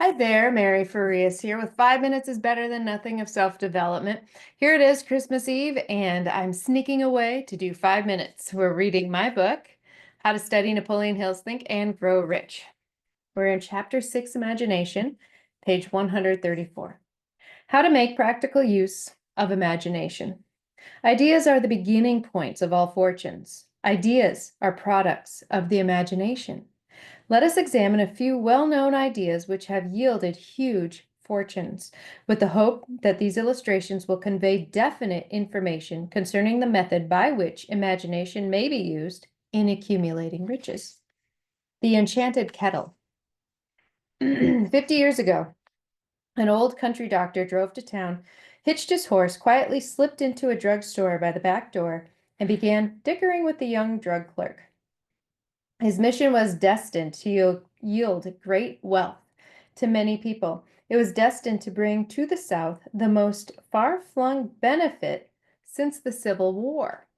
Hi there, Mary Farias here with 5 minutes is better than nothing of self-development. Here it is, Christmas Eve, and I'm sneaking away to do 5 minutes. We're reading my book, How to Study Napoleon Hill's Think and Grow Rich. We're in Chapter 6, Imagination, page 134. How to make practical use of imagination. Ideas are the beginning points of all fortunes. Ideas are products of the imagination. Let us examine a few well-known ideas which have yielded huge fortunes, with the hope that these illustrations will convey definite information concerning the method by which imagination may be used in accumulating riches. The Enchanted Kettle. 50 years ago, an old country doctor drove to town, hitched his horse, quietly slipped into a drugstore by the back door, and began dickering with the young drug clerk. His mission was destined to yield great wealth to many people. It was destined to bring to the South the most far-flung benefit since the Civil War.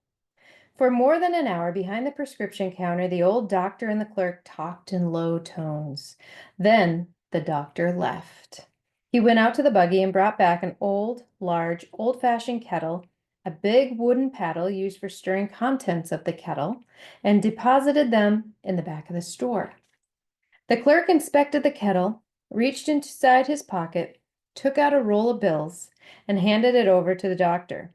For more than an hour behind the prescription counter, the old doctor and the clerk talked in low tones. Then the doctor left. He went out to the buggy and brought back an large, old-fashioned kettle, a big wooden paddle used for stirring contents of the kettle, and deposited them in the back of the store. The clerk inspected the kettle, reached inside his pocket, took out a roll of bills, and handed it over to the doctor.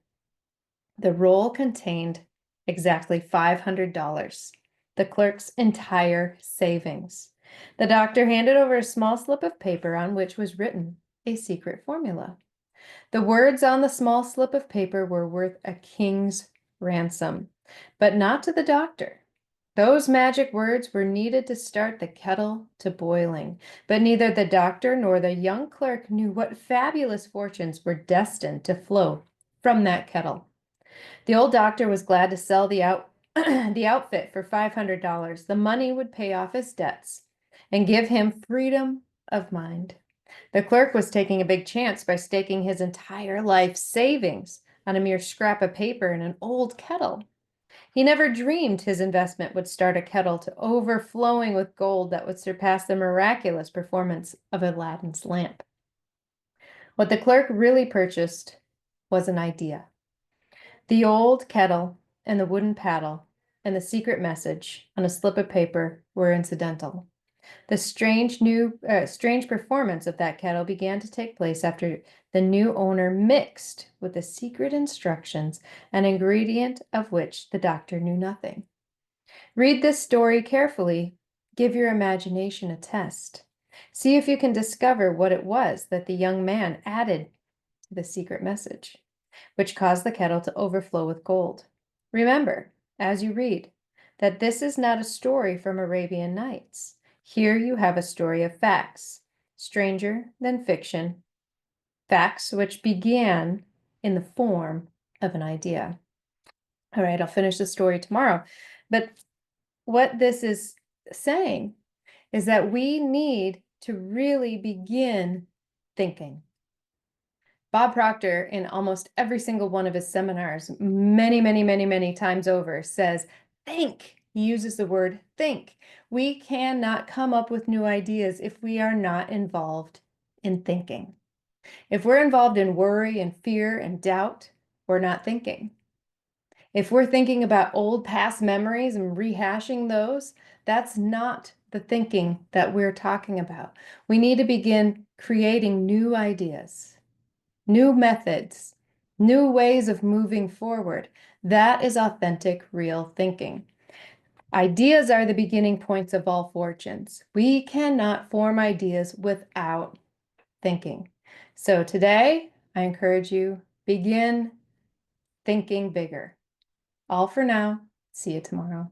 The roll contained exactly $500, the clerk's entire savings. The doctor handed over a small slip of paper on which was written a secret formula. The words on the small slip of paper were worth a king's ransom, but not to the doctor. Those magic words were needed to start the kettle to boiling, but neither the doctor nor the young clerk knew what fabulous fortunes were destined to flow from that kettle. The old doctor was glad to sell the outfit for $500. The money would pay off his debts and give him freedom of mind. The clerk was taking a big chance by staking his entire life savings on a mere scrap of paper and an old kettle. He never dreamed his investment would start a kettle to overflowing with gold that would surpass the miraculous performance of Aladdin's lamp. What the clerk really purchased was an idea. The old kettle and the wooden paddle and the secret message on a slip of paper were incidental. The strange performance of that kettle began to take place after the new owner mixed with the secret instructions an ingredient of which the doctor knew nothing. Read this story carefully. Give your imagination a test. See if you can discover what it was that the young man added to the secret message, which caused the kettle to overflow with gold. Remember, as you read, that this is not a story from Arabian Nights. Here you have a story of facts, stranger than fiction, facts which began in the form of an idea. All right, I'll finish the story tomorrow. But what this is saying is that we need to really begin thinking. Bob Proctor, in almost every single one of his seminars, many times over, says, think. He uses the word think. We cannot come up with new ideas if we are not involved in thinking. If we're involved in worry and fear and doubt, we're not thinking. If we're thinking about old past memories and rehashing those, that's not the thinking that we're talking about. We need to begin creating new ideas, new methods, new ways of moving forward. That is authentic, real thinking. Ideas are the beginning points of all fortunes. We cannot form ideas without thinking. So today, I encourage you, begin thinking bigger. All for now. See you tomorrow.